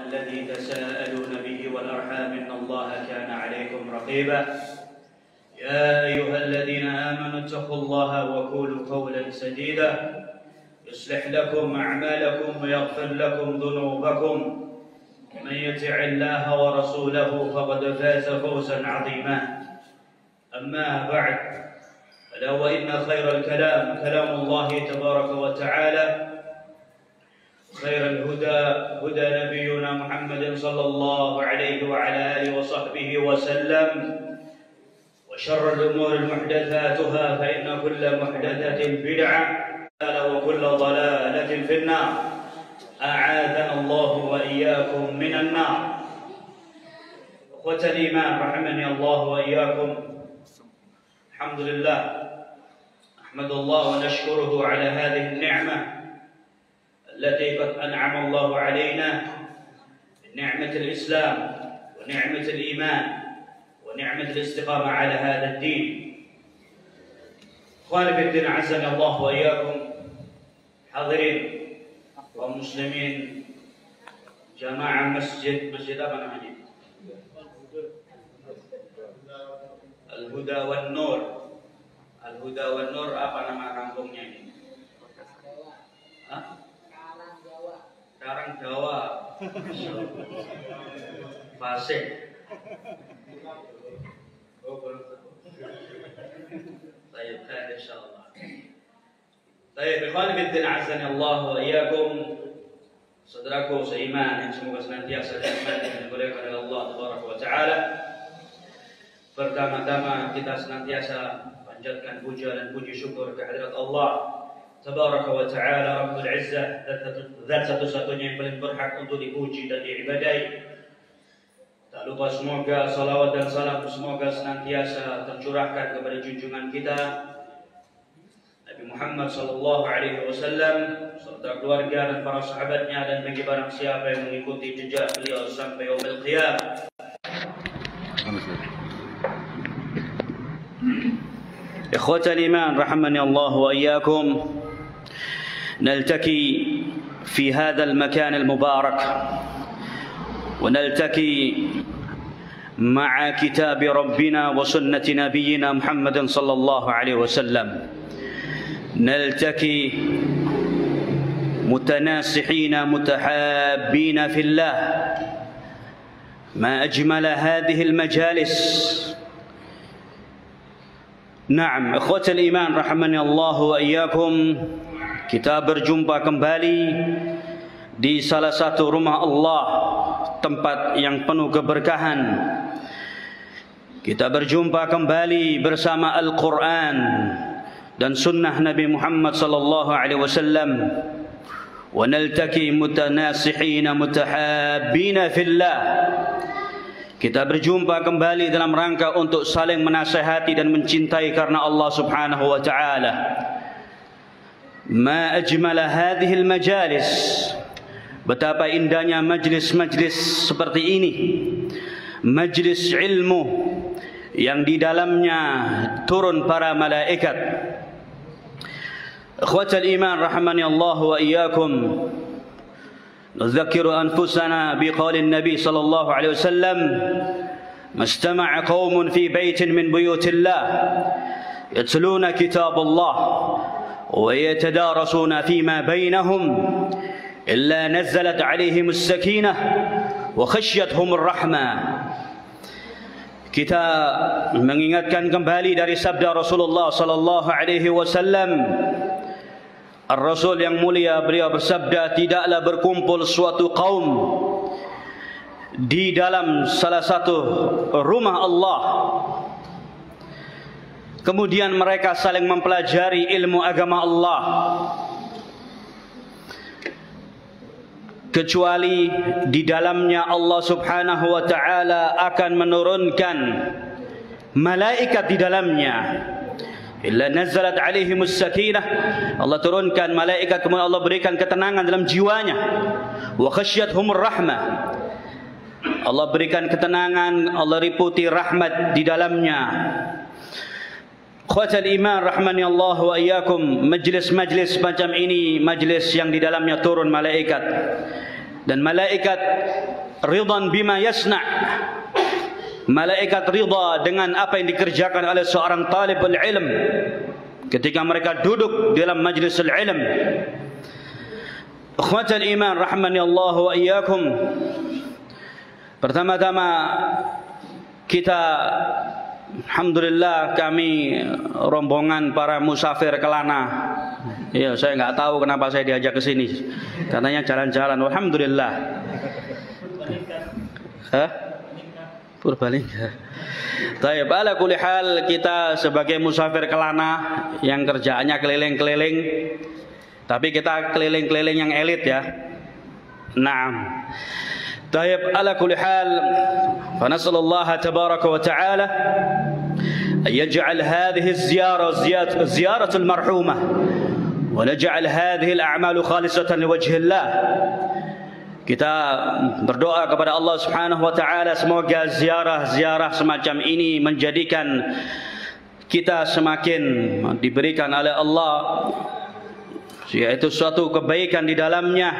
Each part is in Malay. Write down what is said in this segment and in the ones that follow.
الذي تساءلون به والأرحام إن الله كان عليكم رقيبا يا أيها الذين آمنوا اتقوا الله وقولوا قولا سديدا يصلح لكم أعمالكم ويغفر لكم ذنوبكم من يطع الله ورسوله فقد فاز فوزا عظيما أما بعد ألا وإن خير الكلام كلام الله تبارك وتعالى خير الهدى هدى نبينا محمد صلى الله عليه وعلى آله وصحبه وسلم وشر الأمور محدثاتها فإن كل محدثة بدعة وكل ضلالة في النار أعاذنا الله وإياكم من النار. أخوة الإيمان رحمني الله وإياكم. الحمد لله نحمد الله ونشكره على هذه النعمة التي قد أنعم الله علينا بنعمة الإسلام ونعمة الإيمان ونعمة الاستقامة على هذا الدين. إخواني في الدين أعزني الله وإياكم. Hadirin kaum muslimin jamaah masjid apa namanya? Al-Huda wan Nur. Al-Huda wan Nur apa nama kampungnya ini? Hah? Karang Jawa. Fasih. Oh, baik, insyaallah. Baik, ikhwan fillah azani Allah wa iyyakum. Saudaraku seiman yang semoga senantiasa dirahmati dan dimuliakan oleh Allah Tabaraka wa taala. Pertama-tama kita senantiasa panjatkan puja dan puji syukur kehadirat Allah Tabaraka wa taala Rabbul Izzah, zat satu-satunya yang paling berhak untuk dipuji dan diibadahi. Tak lupa semoga salawat dan salam semoga senantiasa tercurahkan kepada junjungan kita Nabi Muhammad sallallahu alaihi wasallam serta keluarga dan para sahabatnya dan bagi barang siapa yang mengikuti jejak beliau sampai yaumil qiyamah. Ikhwatal iman rahimani Allah wa iyyakum. نلتقي في هذا المكان المبارك ونلتقي مع كتاب ربنا وسنة نبينا محمد صلى الله عليه وسلم. نلتقي متناصحين متحابين في الله. ما أجمل هذه المجالس. نعم إخوة الإيمان رحمني الله وإياكم. Kita berjumpa kembali di salah satu rumah Allah, tempat yang penuh keberkahan. Kita berjumpa kembali bersama Al-Quran dan sunnah Nabi Muhammad sallallahu alaihi wasallam. Wa naltaqi mutanasihina mutahabbina fillah. Kita berjumpa kembali dalam rangka untuk saling menasihati dan mencintai karena Allah Subhanahu wa taala. Ma ajmala hadhil majalis. Betapa indahnya majlis-majlis seperti ini. Majlis ilmu yang di dalamnya turun para malaikat. Ikhwatal iman rahimani Allah wa iyyakum. Nudzakiru anfusana biqaulin Nabi sallallahu alaihi wasallam, "Mastama'a qaumun fi baitin min buyutillah yatluna kitabullah wa yatadarasuna fima bainahum illa nazzalat 'alaihim as-sakinah wa khashyatuhum ar-rahmah." Kita mengingatkan kembali dari sabda Rasulullah sallallahu alaihi wasallam. Ar-Rasul yang mulia beliau bersabda, tidaklah berkumpul suatu kaum di dalam salah satu rumah Allah kemudian mereka saling mempelajari ilmu agama Allah kecuali di dalamnya Allah Subhanahu wa taala akan menurunkan malaikat di dalamnya. Illa nazzalat alaihimus sakinah. Allah turunkan malaikat, kemudian Allah berikan ketenangan dalam jiwanya. Wa khasyathumur rahmah. Allah berikan ketenangan, Allah liputi rahmat di dalamnya. Khawatul iman rahmani Allah wa iyyakum. Majlis-majlis macam ini majlis yang di dalamnya turun malaikat. Dan malaikat ridhan bima yasna'. Malaikat ridha dengan apa yang dikerjakan oleh seorang talibul ilm ketika mereka duduk dalam majlisul ilm. Ikhwatal iman rahmani Allah wa iyyakum. Pertama-tama kita, alhamdulillah, kami rombongan para musafir Kelana. Ya, saya nggak tahu kenapa saya diajak ke sini. Katanya jalan-jalan. Alhamdulillah. Purbalingga. Baik, ala kulli hal, kita sebagai musafir Kelana yang kerjaannya keliling-keliling, tapi kita keliling-keliling yang elit ya. Naam. Baik, ala kulli hal, fa nasallallahu tabaraka wa ta'ala an yaj'al hadhihi az-ziyarah ziyaratul marhumah wa naj'al hadhihi al-a'malu khalisatan liwajhillah. Kita berdoa kepada Allah Subhanahu wa taala semoga ziarah-ziarah semacam ini menjadikan kita semakin diberikan oleh Allah yaitu suatu kebaikan di dalamnya.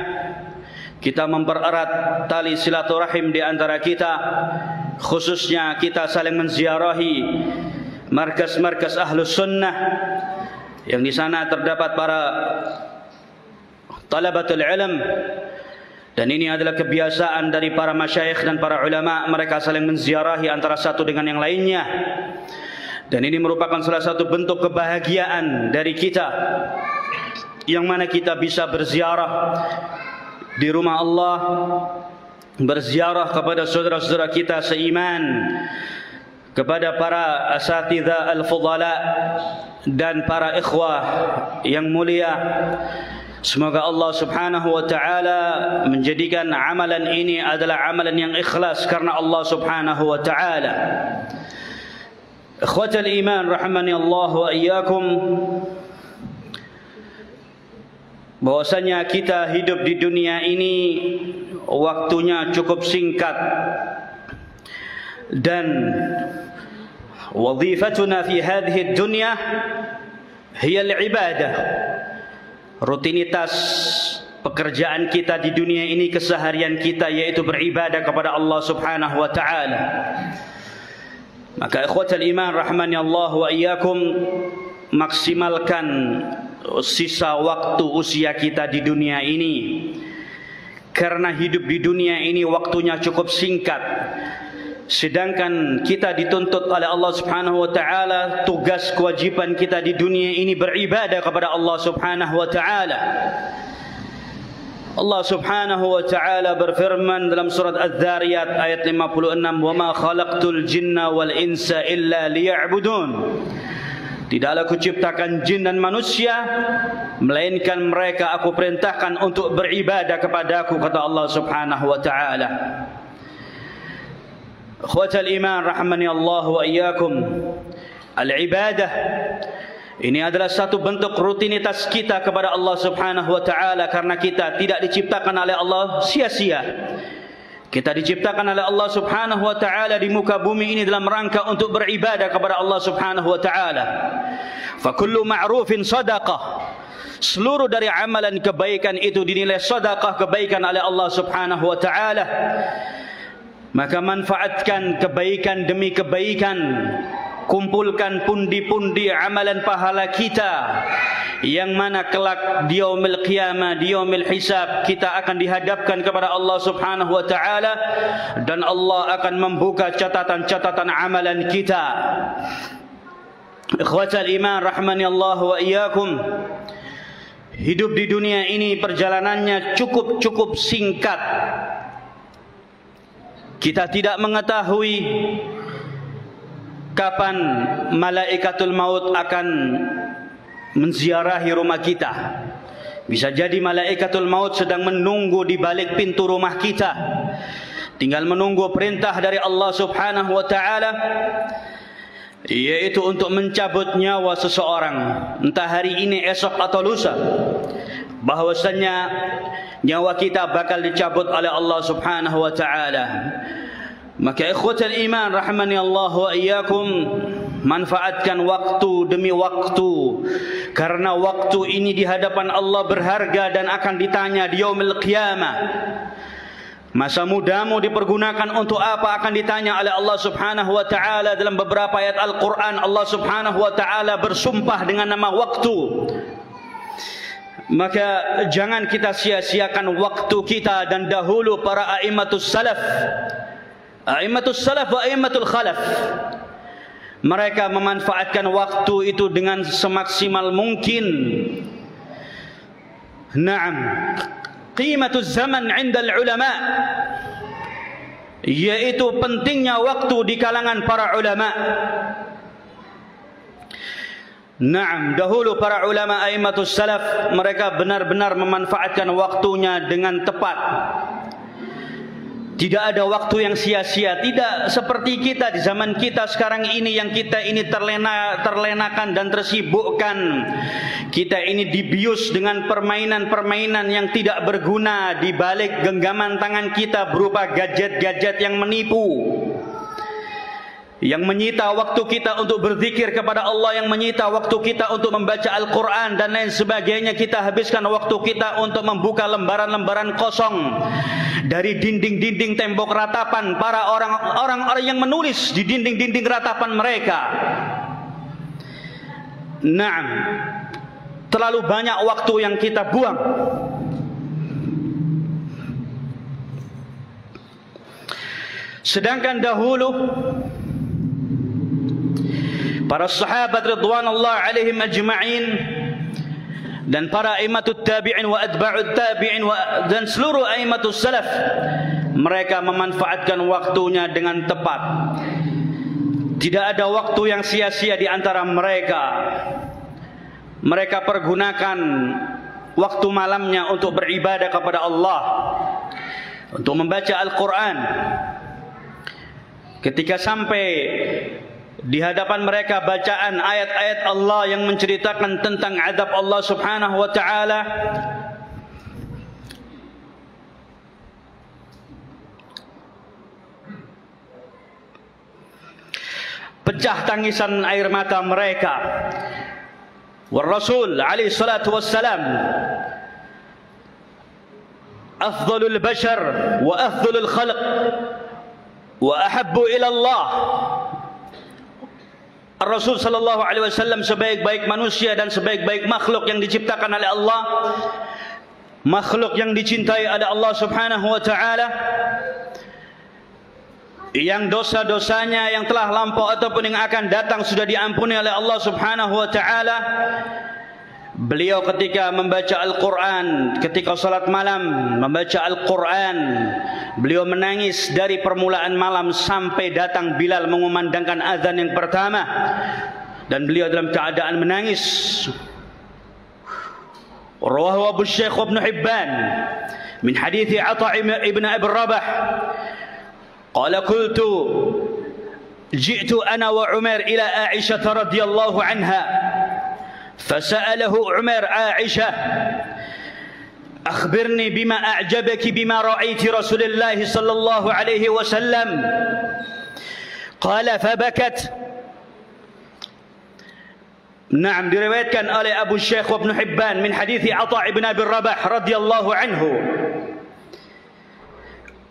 Kita mempererat tali silaturahim di antara kita, khususnya kita saling menziarahi markas-markas Ahlus Sunnah yang di sana terdapat para talabatul ilm. Dan ini adalah kebiasaan dari para masyayikh dan para ulama, mereka saling menziarahi antara satu dengan yang lainnya. Dan ini merupakan salah satu bentuk kebahagiaan dari kita, yang mana kita bisa berziarah di rumah Allah, berziarah kepada saudara-saudara kita seiman, kepada para asatidzah al-fudala dan para ikhwah yang mulia. Semoga Allah Subhanahu wa taala menjadikan amalan ini adalah amalan yang ikhlas karena Allah Subhanahu wa taala. Ikhwatal iman rahimani Allah wa iyyakum. Bahwasanya kita hidup di dunia ini waktunya cukup singkat, dan wazifatuna fi hadhihi dunya hiya al-ibadah. Rutinitas pekerjaan kita di dunia ini, keseharian kita, yaitu beribadah kepada Allah Subhanahu wa taala. Maka ikhwatal iman rahmani Allah wa iyyakum, maksimalkan sisa waktu usia kita di dunia ini, karena hidup di dunia ini waktunya cukup singkat. Sedangkan kita dituntut oleh Allah Subhanahu wa taala, tugas kewajiban kita di dunia ini beribadah kepada Allah Subhanahu wa taala. Allah Subhanahu wa taala berfirman dalam surat Az-Zariyat ayat 56, "Wa ma khalaqtul jinna wal insa illa liya'budun." Tidaklah kuciptakan jin dan manusia melainkan mereka aku perintahkan untuk beribadah kepadaku, kata Allah Subhanahu wa taala. Ikhwatal iman rahmani Allah wa iyyakum. Al-ibadah ini adalah satu bentuk rutinitas kita kepada Allah Subhanahu wa taala, karena kita tidak diciptakan oleh Allah sia-sia. Kita diciptakan oleh Allah Subhanahu wa taala di muka bumi ini dalam rangka untuk beribadah kepada Allah Subhanahu wa taala. Fa kullu ma'rufin shadaqah. Seluruh dari amalan kebaikan itu dinilai sedekah, kebaikan oleh Allah Subhanahu wa taala. Maka manfaatkan kebaikan demi kebaikan, kumpulkan pundi-pundi amalan pahala kita, yang mana kelak di yaumil qiyamah, di yaumil hisab, kita akan dihadapkan kepada Allah Subhanahu wa taala, dan Allah akan membuka catatan-catatan amalan kita. Ikhwatal iman rahmani Allah wa iyyakum. Hidup di dunia ini perjalanannya cukup singkat. Kita tidak mengetahui kapan malaikatul maut akan menziarahi rumah kita. Bisa jadi malaikatul maut sedang menunggu di balik pintu rumah kita, tinggal menunggu perintah dari Allah Subhanahu wa taala, yaitu untuk mencabut nyawa seseorang, entah hari ini, esok atau lusa. Bahwasannya nyawa kita bakal dicabut oleh Allah Subhanahu wa taala. Maka ikhwatal iman rahmani Allah wa iyyakum, manfaatkan waktu demi waktu, karena waktu ini di hadapan Allah berharga dan akan ditanya di yaumil qiyamah. Masa mudamu dipergunakan untuk apa akan ditanya oleh Allah Subhanahu wa taala. Dalam beberapa ayat Al-Qur'an Allah Subhanahu wa taala bersumpah dengan nama waktu. Maka jangan kita sia-siakan waktu kita. Dan dahulu para a'immatus salaf, a'immatus salaf wa a'immatul khalaf, mereka memanfaatkan waktu itu dengan semaksimal mungkin. Naam, qimatuz zaman 'inda al-ulama, yaitu pentingnya waktu di kalangan para ulama. Naam, dahulu para ulama a'immatus salaf, mereka benar-benar memanfaatkan waktunya dengan tepat. Tidak ada waktu yang sia-sia. Tidak seperti kita di zaman kita sekarang ini, yang kita ini terlenakan dan tersibukkan. Kita ini dibius dengan permainan-permainan yang tidak berguna di balik genggaman tangan kita berupa gadget-gadget yang menipu, yang menyita waktu kita untuk berzikir kepada Allah, yang menyita waktu kita untuk membaca Al-Quran dan lain sebagainya. Kita habiskan waktu kita untuk membuka lembaran-lembaran kosong dari dinding-dinding tembok ratapan para orang-orang yang menulis di dinding-dinding ratapan mereka. Naam, terlalu banyak waktu yang kita buang. Sedangkan dahulu para sahabat ridwanullah alaihim ajma'in dan para a'immatut tabi'in wa atba'ut tabi'in dan seluruh a'immatus salaf, mereka memanfaatkan waktunya dengan tepat. Tidak ada waktu yang sia-sia di antara mereka. Mereka pergunakan waktu malamnya untuk beribadah kepada Allah, untuk membaca Al-Quran. Ketika sampai di hadapan mereka bacaan ayat-ayat Allah yang menceritakan tentang azab Allah Subhanahu wa taala, pecah tangisan air mata mereka. War Rasul alaihi salatu wassalam afdalul bashar wa afdalul khalq wa ahabbu ila Allah. Rasul sallallahu alaihi wasallam sebaik-baik manusia dan sebaik-baik makhluk yang diciptakan oleh Allah, makhluk yang dicintai oleh Allah Subhanahu wa taala, yang dosa-dosanya yang telah lampau ataupun yang akan datang sudah diampuni oleh Allah Subhanahu wa taala. Beliau ketika membaca Al-Quran, ketika salat malam membaca Al-Quran, beliau menangis dari permulaan malam sampai datang Bilal mengumandangkan azan yang pertama, dan beliau dalam keadaan menangis. Rawahu Abu Syekh Ibn Hibban min hadithi Atha ibn Abi Rabah qala qultu ji'tu ana wa Umar ila Aisyah radhiyallahu anha فسأله عمر عائشة أخبرني بما أعجبك بما رأيت رسول الله صلى الله عليه وسلم قال فبكت. نعم, diriwayatkan oleh Abu Syekh Ibn Hibban min hadithi Atha ibn Abi Rabah radhiyallahu anhu.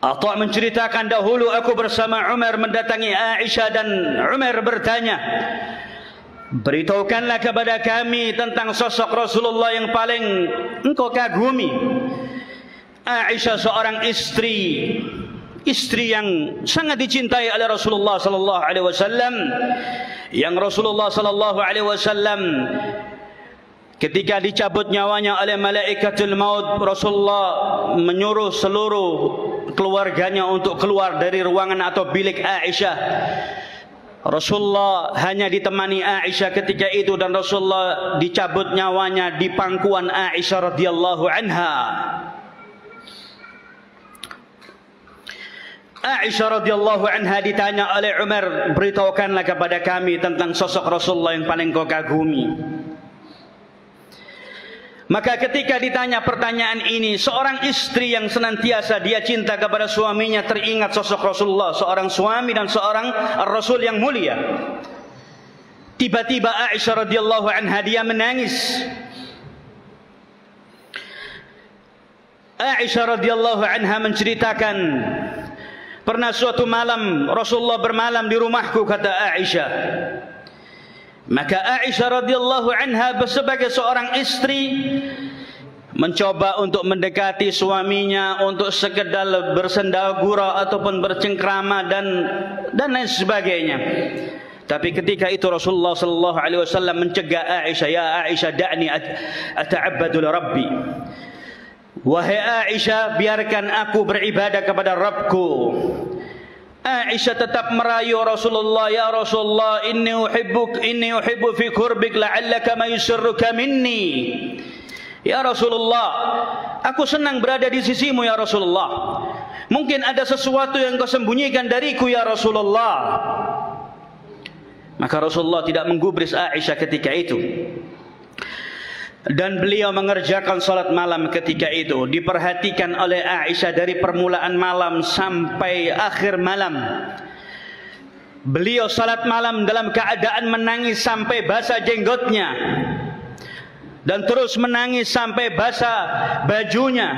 Atha menceritakan, dahulu aku bersama Umar mendatangi Aisyah dan Umar bertanya, beritahukanlah kepada kami tentang sosok Rasulullah yang paling engkau kagumi. Aisyah seorang istri yang sangat dicintai oleh Rasulullah sallallahu alaihi wasallam, yang Rasulullah sallallahu alaihi wasallam ketika dicabut nyawanya oleh malaikatul maut, Rasulullah menyuruh seluruh keluarganya untuk keluar dari ruangan atau bilik Aisyah. Rasulullah hanya ditemani Aisyah ketika itu, dan Rasulullah dicabut nyawanya di pangkuan Aisyah radhiyallahu anha. Aisyah radhiyallahu anha ditanya oleh Umar, beritahukanlah kepada kami tentang sosok Rasulullah yang paling kau kagumi. Maka ketika ditanya pertanyaan ini, seorang istri yang senantiasa dia cinta kepada suaminya teringat sosok Rasulullah, seorang suami dan seorang Rasul yang mulia. Tiba-tiba Aisyah radhiyallahu anha dia menangis. Aisyah radhiyallahu anha menceritakan, pernah suatu malam Rasulullah bermalam di rumahku, kata Aisyah. Maka Aisyah radhiyallahu anha sebagai seorang istri mencoba untuk mendekati suaminya untuk sekedar bersendagura ataupun bercengkrama dan lain sebagainya. Tapi ketika itu Rasulullah sallallahu alaihi wasallam mencegah Aisyah, "Ya Aisyah, da'ni ata'abbadu li Rabbi." Wahai Aisyah, biarkan aku beribadah kepada Rabbku. Aisyah tetap merayu Rasulullah, "Ya Rasulullah, inni uhibbu fi qurbik la'allaka ma yusirruka minni." Ya Rasulullah, aku senang berada di sisimu ya Rasulullah. Mungkin ada sesuatu yang kau sembunyikan dariku ya Rasulullah. Maka Rasulullah tidak menggubris Aisyah ketika itu. Dan beliau mengerjakan salat malam ketika itu. Diperhatikan oleh Aisyah dari permulaan malam sampai akhir malam. Beliau salat malam dalam keadaan menangis sampai basah jenggotnya. Dan terus menangis sampai basah bajunya.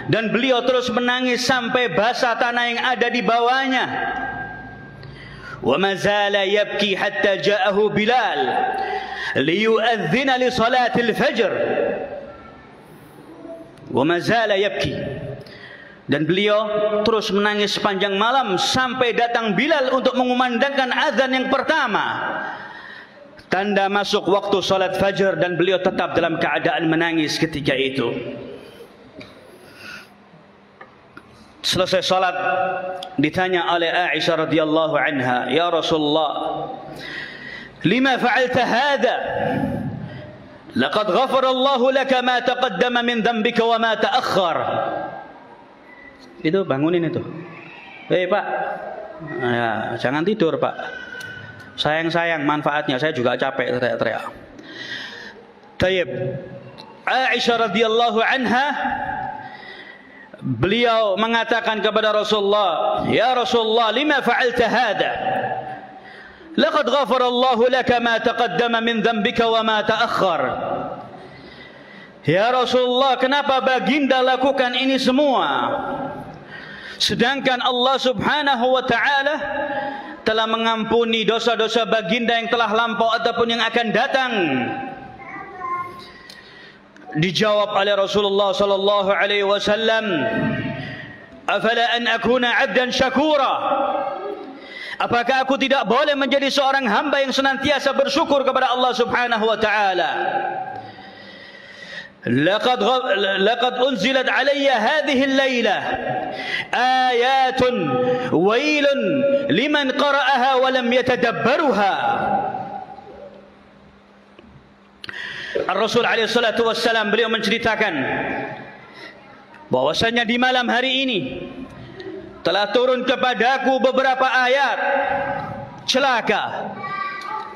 Dan beliau terus menangis sampai basah tanah yang ada di bawahnya. Wa ma zala yabki hatta ja'ahu Bilal liyu'adzina li salatil fajr. Wa ma zala yabki. Dan beliau terus menangis sepanjang malam sampai datang Bilal untuk mengumandangkan azan yang pertama. Tanda masuk waktu salat fajar, dan beliau tetap dalam keadaan menangis ketika itu. Selesai salat ditanya oleh Aisyah radhiyallahu anha, "Ya Rasulullah, lima fa'alta hadha? Laqad ghafara Allah laka ma taqaddama min dhanbika wa ma ta'akhkhar." Itu bangunin itu. Pak. Ya, jangan tidur, Pak. Sayang manfaatnya, saya juga capek teriak-teriak. Tayyib. Aisyah radhiyallahu anha, beliau mengatakan kepada Rasulullah, "Ya Rasulullah, lima fa'alta hadha? Laqad ghafara Allahu laka ma taqaddama min dhanbika wa ma ta'akhkhar." Ya Rasulullah, kenapa baginda lakukan ini semua? Sedangkan Allah Subhanahu wa taala telah mengampuni dosa-dosa baginda yang telah lampau ataupun yang akan datang. Dijawab oleh Rasulullah sallallahu alaihi wasallam, "Afala an akuna 'abdan syakura?" Apakah aku tidak boleh menjadi seorang hamba yang senantiasa bersyukur kepada Allah Subhanahu wa taala? Laqad unzilat alayya hadhihi al-lailah ayatun wailun liman qara'aha wa lam yatadabbaruha. Ar-Rasul alaihi salatu wassalam, beliau menceritakan bahwasanya di malam hari ini telah turun kepadaku beberapa ayat celaka,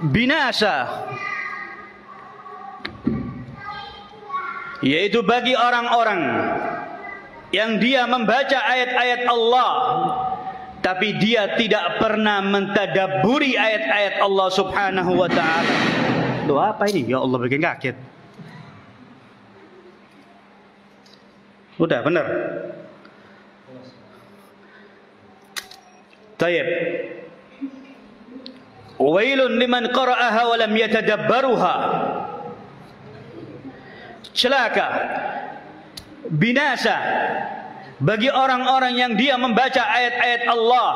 binasa, yaitu bagi orang-orang yang dia membaca ayat-ayat Allah tapi dia tidak pernah mentadabburi ayat-ayat Allah Subhanahu wa taala. Loh, apa ini? Ya Allah, bikin kaget. Udah benar. Tayyib. Wailun liman qara'aha wa lam yatadabbaruha. Celaka, binasa bagi orang-orang yang dia membaca ayat-ayat Allah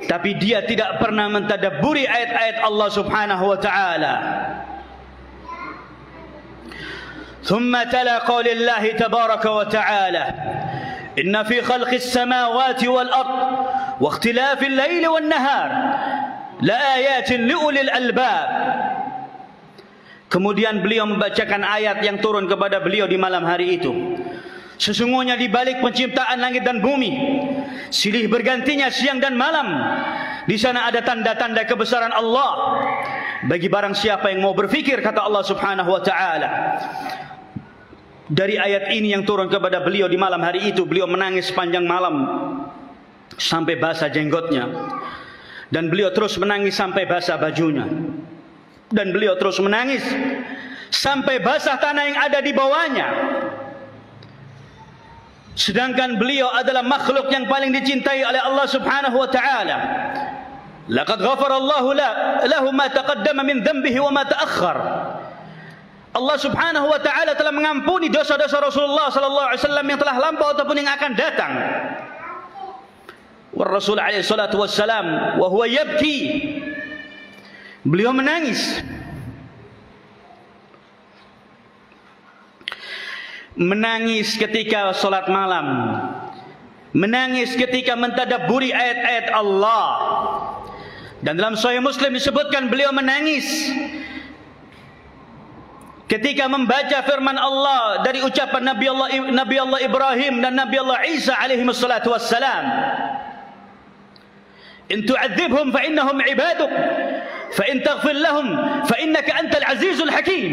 tapi dia tidak pernah mentadabburi ayat-ayat Allah Subhanahu wa taala. Thumma tala qaulillahi tabaraka wa ta'ala, "Inna fi khalqis samawati wal ard wa ikhtilafil laili wan nahar la ayatin li ulil albab." Kemudian beliau membacakan ayat yang turun kepada beliau di malam hari itu. Sesungguhnya di balik penciptaan langit dan bumi, silih bergantinya siang dan malam, di sana ada tanda-tanda kebesaran Allah bagi barang siapa yang mau berfikir, kata Allah Subhanahu wa taala. Dari ayat ini yang turun kepada beliau di malam hari itu, beliau menangis sepanjang malam sampai basah jenggotnya, dan beliau terus menangis sampai basah bajunya. Dan beliau terus menangis sampai basah tanah yang ada di bawahnya. sedangkan beliau adalah makhluk yang paling dicintai oleh Allah Subhanahu wa taala. Laqad ghafara Allahu lahu ma taqaddama min dhanbihi wa ma ta'akhkhar. Allah Subhanahu wa taala telah mengampuni dosa-dosa Rasulullah sallallahu alaihi wasallam yang telah lampau ataupun yang akan datang. Wa Rasul alaihi salatu wassalam wa huwa yabki. Beliau menangis. Menangis ketika salat malam, menangis ketika mentadabburi ayat-ayat Allah. Dan dalam Sahih Muslim disebutkan beliau menangis ketika membaca firman Allah dari ucapan Nabi Allah Ibrahim dan Nabi Allah Isa alaihi wassalatu wassalam. In tu'adzibhum fa innahum ibaduk, fa in taghfir lahum fa innaka antal azizul hakim.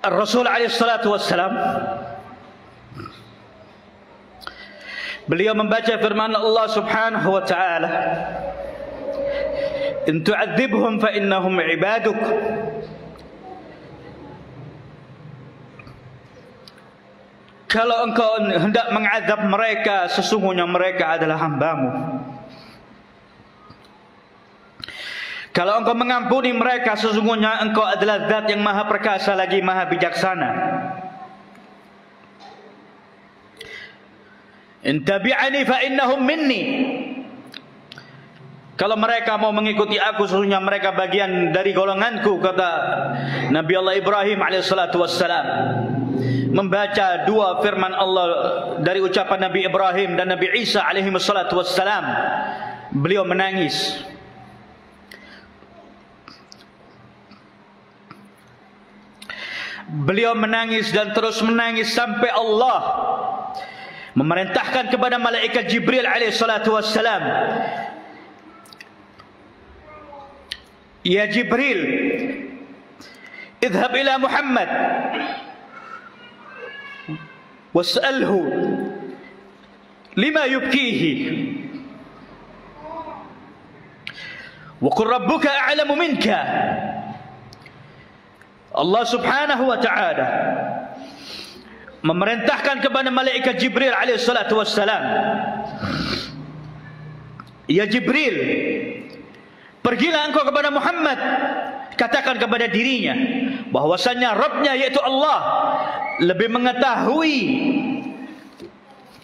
Rasul alaihi salatu wassalam beliau membaca firman Allah Subhanahu wa taala, in tu'adzibhum fa innahum ibaduk, kalau engkau hendak mengazab mereka sesungguhnya mereka adalah hambamu. Kalau engkau mengampuni mereka sesungguhnya engkau adalah zat yang maha perkasa lagi maha bijaksana. In tabi'ani fa innahum minni. Kalau mereka mau mengikuti aku sesungguhnya mereka bagian dari golonganku, kata Nabi Allah Ibrahim alaihissalatu wassalam. Membaca dua firman Allah dari ucapan Nabi Ibrahim dan Nabi Isa alaihi wassalatu wassalam, beliau menangis. Beliau menangis dan terus menangis sampai Allah memerintahkan kepada malaikat Jibril alaihi salatu wassalam, ya Jibril, idhab ila Muhammad was'alhu lima yubkihi wa qul rabbuka a'lamu minka. Allah Subhanahu wa taala memerintahkan kepada malaikat Jibril alaihi salatu wassalam, ya Jibril, pergilah engkau kepada Muhammad, katakan kepada dirinya bahwasannya Rabbnya yaitu Allah lebih mengetahui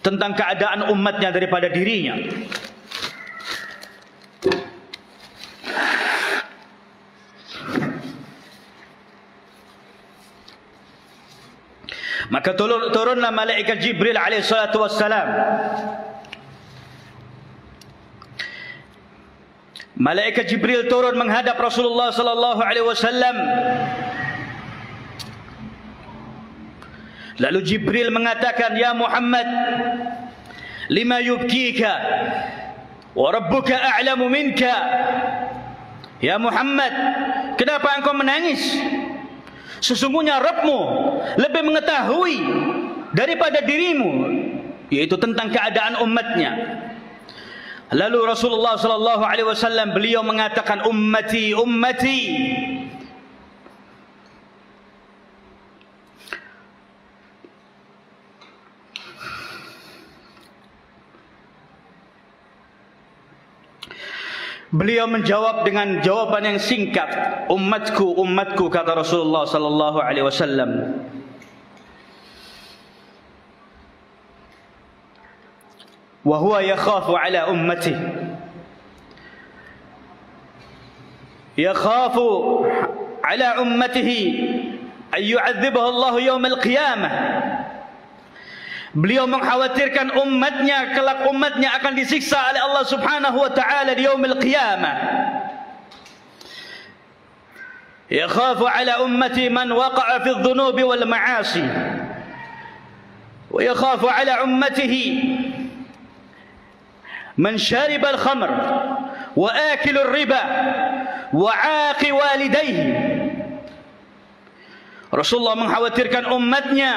tentang keadaan umatnya daripada dirinya. Maka turunlah malaikat Jibril alaihi salatu wassalam. Malaikat Jibril turun menghadap Rasulullah sallallahu alaihi wasallam. Lalu Jibril mengatakan, ya Muhammad, lima yubkika wa rabbuka a'lamu minka. Ya Muhammad, kenapa engkau menangis? Sesungguhnya Rabbmu lebih mengetahui daripada dirimu, yaitu tentang keadaan umatnya. Lalu Rasulullah sallallahu alaihi wasallam beliau mengatakan, ummati ummati. Beliau menjawab dengan jawaban yang singkat, umatku, umatku, kata Rasulullah sallallahu alaihi wasallam. Wa huwa yakhafu ala ummati, yakhafu ala ummatihi an yu'adzibahu Allah yaum al-qiyamah. Beliau mengkhawatirkan umatnya, kelak umatnya akan disiksa oleh Allah Subhanahu wa taala di yaumil qiyamah. Yakhafu ala ummati man waqa'a fi adh-dhunubi wal ma'asi. Wa yakhafu ala ummatihi man shariba al-khamr wa akila ar-riba wa 'aqi walidayhi. Rasulullah mengkhawatirkan umatnya,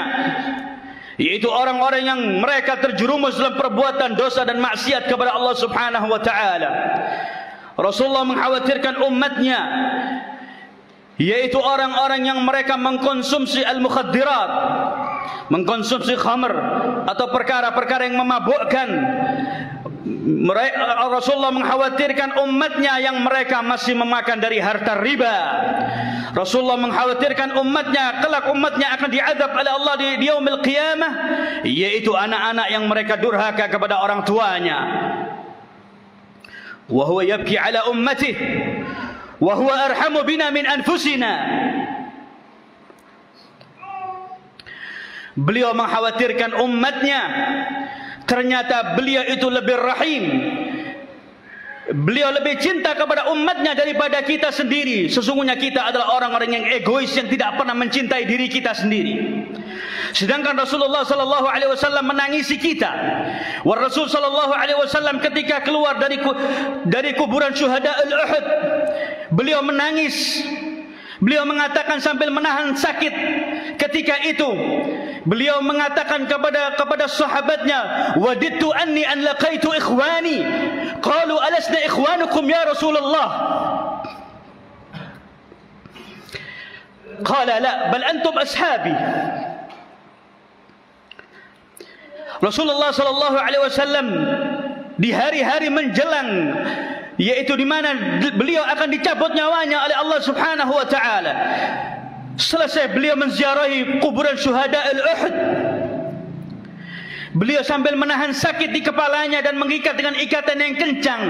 yaitu orang-orang yang mereka terjerumus dalam perbuatan dosa dan maksiat kepada Allah Subhanahu wa taala. Rasulullah mengkhawatirkan umatnya, yaitu orang-orang yang mereka mengkonsumsi al-mukhaddirat, mengkonsumsi khamr atau perkara-perkara yang memabukkan. Rasulullah mengkhawatirkan umatnya yang mereka masih memakan dari harta riba. Rasulullah mengkhawatirkan umatnya, kelak umatnya akan diazab oleh Allah di yaumil qiyamah, yaitu anak-anak yang mereka durhaka kepada orang tuanya. Wa huwa yabki ala ummatihi wa huwa arhamu bina min anfusina. Beliau mengkhawatirkan umatnya, ternyata beliau itu lebih rahim, beliau lebih cinta kepada umatnya daripada kita sendiri. Sesungguhnya kita adalah orang-orang yang egois, yang tidak pernah mencintai diri kita sendiri. Sedangkan Rasulullah sallallahu alaihi wasallam menangisi kita. Wa Rasul sallallahu alaihi wasallam ketika keluar dari kuburan syuhada Uhud, beliau menangis. Beliau mengatakan sambil menahan sakit. Ketika itu beliau mengatakan kepada sahabatnya, "Wadidtu anni an laqaitu ikhwani." Qalu, "Alasna ikhwanukum ya Rasulullah?" Qala, "La, bal antum ashabi." Rasulullah sallallahu alaihi wasallam di hari-hari menjelang, yaitu di mana beliau akan dicabut nyawanya oleh Allah Subhanahu wa taala, selesai beliau menziarahi kuburan syuhada Uhud, beliau sambil menahan sakit di kepalanya dan mengikat dengan ikatan yang kencang,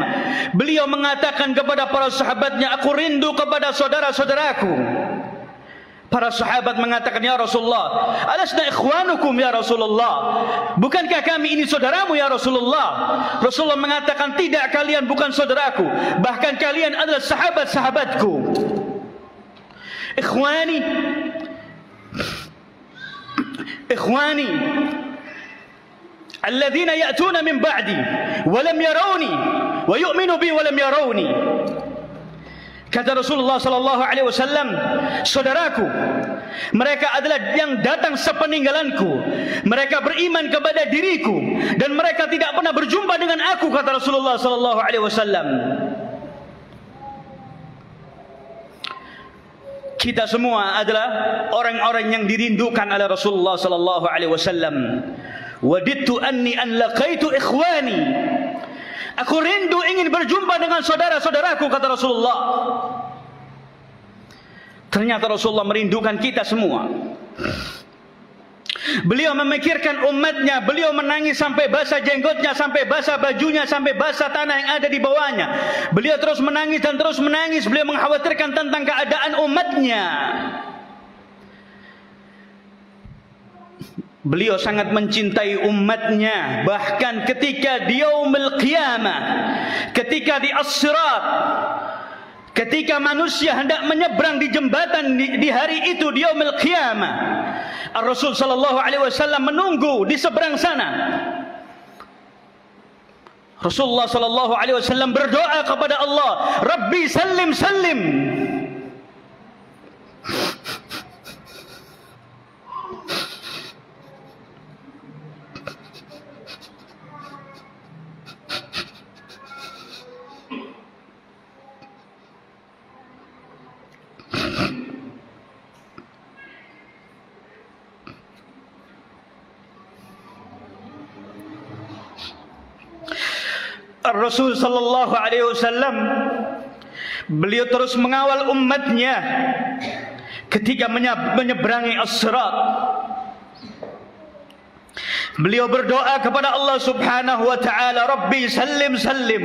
beliau mengatakan kepada para sahabatnya, "Aku rindu kepada saudara-saudaraku." Para sahabat mengatakan, "Ya Rasulullah, alasna ikhwanukum ya Rasulullah? Bukankah kami ini saudaramu ya Rasulullah?" Rasulullah mengatakan, "Tidak, kalian bukan saudaraku, bahkan kalian adalah sahabat-sahabatku." Ikhwani alladzina ya'tuna min ba'di wa lam yarawni wa yu'minu bi wa lam yarawni. Kata Rasulullah sallallahu alaihi wasallam, saudaraku, mereka adalah yang datang sepeninggalanku. Mereka beriman kepada diriku dan mereka tidak pernah berjumpa dengan aku, kata Rasulullah sallallahu alaihi wasallam. Kita semua adalah orang-orang yang dirindukan oleh Rasulullah sallallahu alaihi wasallam. Wadidtu anni an laqaitu ikhwani. Aku rindu ingin berjumpa dengan saudara-saudaraku, kata Rasulullah. Ternyata Rasulullah merindukan kita semua. Beliau memikirkan umatnya. Beliau menangis sampai basah jenggotnya, sampai basah bajunya, sampai basah tanah yang ada di bawahnya. Beliau terus menangis dan terus menangis. Beliau mengkhawatirkan tentang keadaan umatnya. Beliau sangat mencintai umatnya. Bahkan ketika di yaumil qiyamah, ketika di as-sirat, ketika manusia hendak menyeberang di jembatan di hari itu, di yaumil qiyamah, Rasul sallallahu alaihi wasallam menunggu di seberang sana. Rasulullah sallallahu alaihi wasallam berdoa kepada Allah, "Rabbi sallim sallim." Rasul sallallahu alaihi wasallam, beliau terus mengawal umatnya ketika menyeberangi as-sirat. Beliau berdoa kepada Allah Subhanahu wa taala, "Rabbi sallim sallim."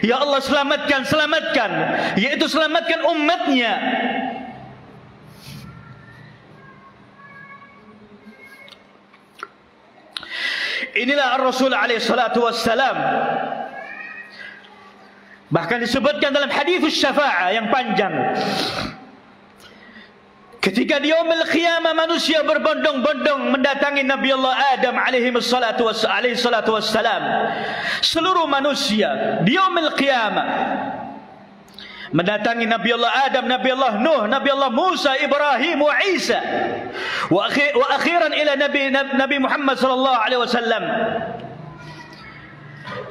Ya Allah, selamatkan, selamatkan, yaitu selamatkan umatnya. Inilah Rasul alaihi salatu wassalam. Bahkan disebutkan dalam hadis syafa'ah yang panjang, ketika di yaumil qiyamah manusia berbondong-bondong mendatangi Nabi Allah Adam alaihi salatu wassalam. Seluruh manusia di yaumil qiyamah mendatangi Nabi Allah Adam, Nabi Allah Nuh, Nabi Allah Musa, Ibrahim wa Isa, wa akhiran ila Nabi Muhammad sallallahu alaihi wasallam.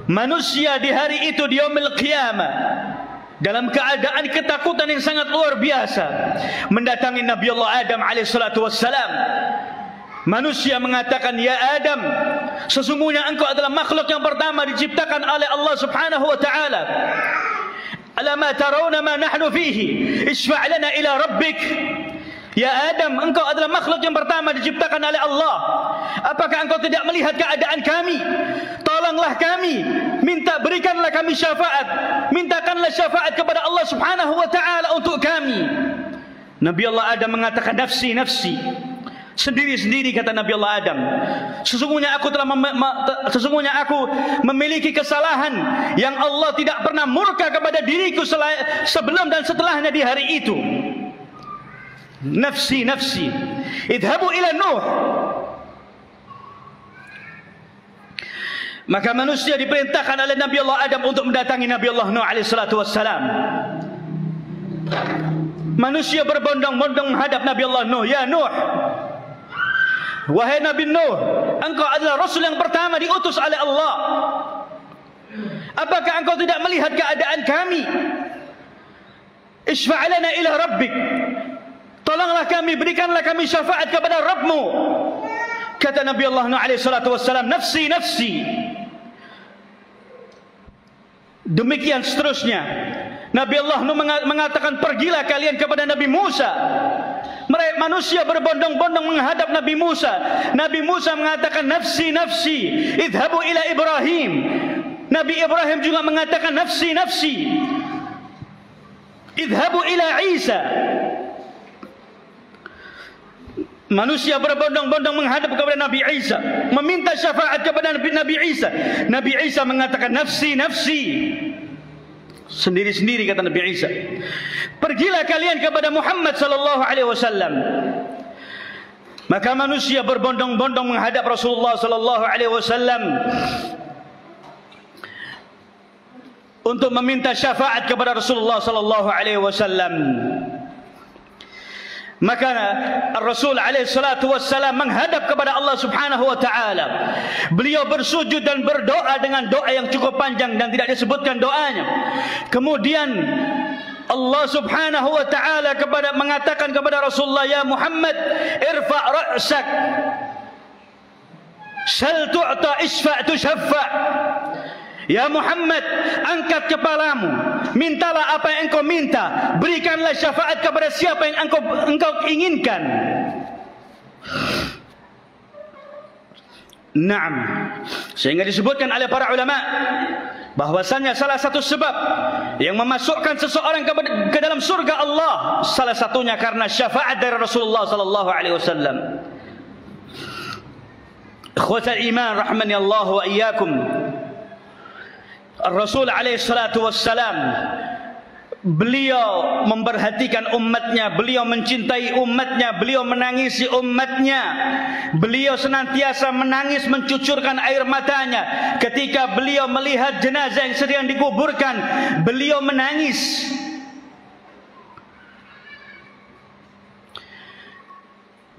Manusia di hari itu, di yaumil qiyamah, dalam keadaan ketakutan yang sangat luar biasa, mendatangi Nabi Allah Adam alaihi salatu wassalam. Manusia mengatakan, ya Adam, sesungguhnya engkau adalah makhluk yang pertama diciptakan oleh Allah subhanahu wa ta'ala. Alama tarawna ma nahnu fihi, isfa' lana ila rabbik. Ya Adam, engkau adalah makhluk yang pertama diciptakan oleh Allah. Apakah engkau tidak melihat keadaan kami? Tolonglah kami, berikanlah kami syafaat, mintakanlah syafaat kepada Allah subhanahu wa ta'ala untuk kami. Nabi Allah Adam mengatakan, nafsi, nafsi. Sendiri-sendiri kata Nabi Allah Adam, sesungguhnya aku memiliki kesalahan yang Allah tidak pernah murka kepada diriku sebelum dan setelahnya di hari itu. Nafsi, nafsi. Idhabu ila Nuh. Maka manusia diperintahkan oleh Nabi Allah Adam untuk mendatangi Nabi Allah Nuh alaihi salatu wassalam. Manusia berbondong-bondong menghadap Nabi Allah Nuh. Ya Nuh, wahai Nabi Nuh, engkau adalah Rasul yang pertama diutus oleh Allah. Apakah engkau tidak melihat keadaan kami? Isfa' lana ila rabbik. Tolonglah kami, berikanlah kami syafaat kepada Rabbmu. Kata Nabi Allah Nuh alaihi salatu wassalam, nafsi, nafsi. Demikian seterusnya. Nabi Allah Nuh mengatakan, pergilah kalian kepada Nabi Musa. Mereka manusia berbondong-bondong menghadap Nabi Musa. Nabi Musa mengatakan, nafsi, nafsi. Idhabu ila Ibrahim. Nabi Ibrahim juga mengatakan, nafsi, nafsi. Idhabu ila Isa. Manusia berbondong-bondong menghadap kepada Nabi Isa, meminta syafaat kepada Nabi Isa. Nabi Isa mengatakan, nafsi, nafsi. Sendiri-sendiri kata Nabi Isa. Pergilah kalian kepada Muhammad sallallahu alaihi wasallam. Maka manusia berbondong-bondong menghadap Rasulullah sallallahu alaihi wasallam untuk meminta syafaat kepada Rasulullah sallallahu alaihi wasallam. Maka Rasul alaihi salatu wassalam menghadap kepada Allah subhanahu wa ta'ala. Beliau bersujud dan berdoa dengan doa yang cukup panjang dan tidak disebutkan doanya. Kemudian Allah subhanahu wa ta'ala mengatakan kepada Rasulullah, ya Muhammad, irfa' ra'sak, sal tu'ta, isfa' tushaffa'. Ya Muhammad, angkat kepalamu, mintalah apa yang engkau minta, berikanlah syafaat kepada siapa yang engkau inginkan. Naam. Sehingga disebutkan oleh para ulama bahwasanya salah satu sebab yang memasukkan seseorang ke dalam surga Allah, salah satunya karena syafaat dari Rasulullah sallallahu alaihi wasallam. Ikhwatal iman rahmani Allah wa iyyakum. Rasul alaihi salatu wassalam, beliau memperhatikan umatnya, beliau mencintai umatnya, beliau menangisi umatnya. Beliau senantiasa menangis, mencucurkan air matanya ketika beliau melihat jenazah yang sedang dikuburkan. Beliau menangis.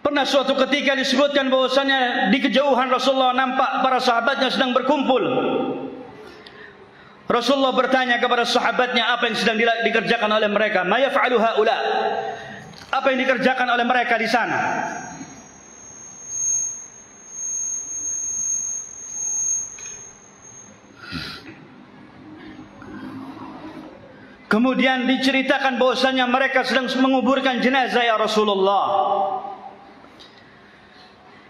Pernah suatu ketika disebutkan bahwasanya di kejauhan Rasulullah nampak para sahabatnya sedang berkumpul. Rasulullah bertanya kepada sahabatnya apa yang sedang dikerjakan oleh mereka. Ma yaf'alu haula? Apa yang dikerjakan oleh mereka di sana? Kemudian diceritakan bahwasanya mereka sedang menguburkan jenazah ya Rasulullah.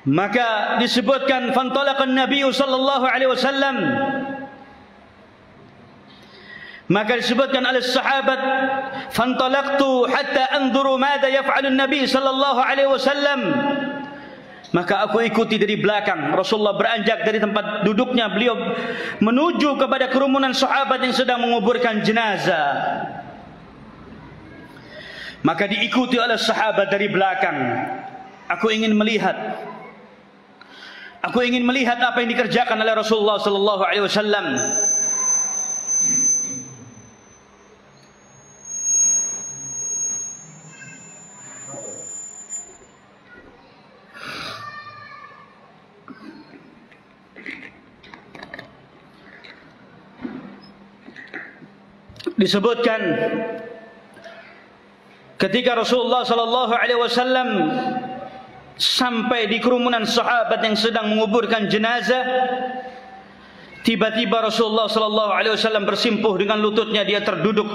Maka disebutkan fantalaqan Nabi sallallahu alaihi wasallam. Maka disebutkan oleh sahabat, fantalaqtu hatta anzuru madza yaf'alu an-nabi sallallahu alaihi wasallam. Maka aku ikuti dari belakang. Rasulullah beranjak dari tempat duduknya, beliau menuju kepada kerumunan sahabat yang sedang menguburkan jenazah. Maka diikuti oleh sahabat dari belakang. Aku ingin melihat apa yang dikerjakan oleh Rasulullah sallallahu alaihi wasallam. disebutkan ketika Rasulullah sallallahu alaihi wasallam sampai di kerumunan sahabat yang sedang menguburkan jenazah, tiba-tiba Rasulullah sallallahu alaihi wasallam bersimpuh dengan lututnya, dia terduduk,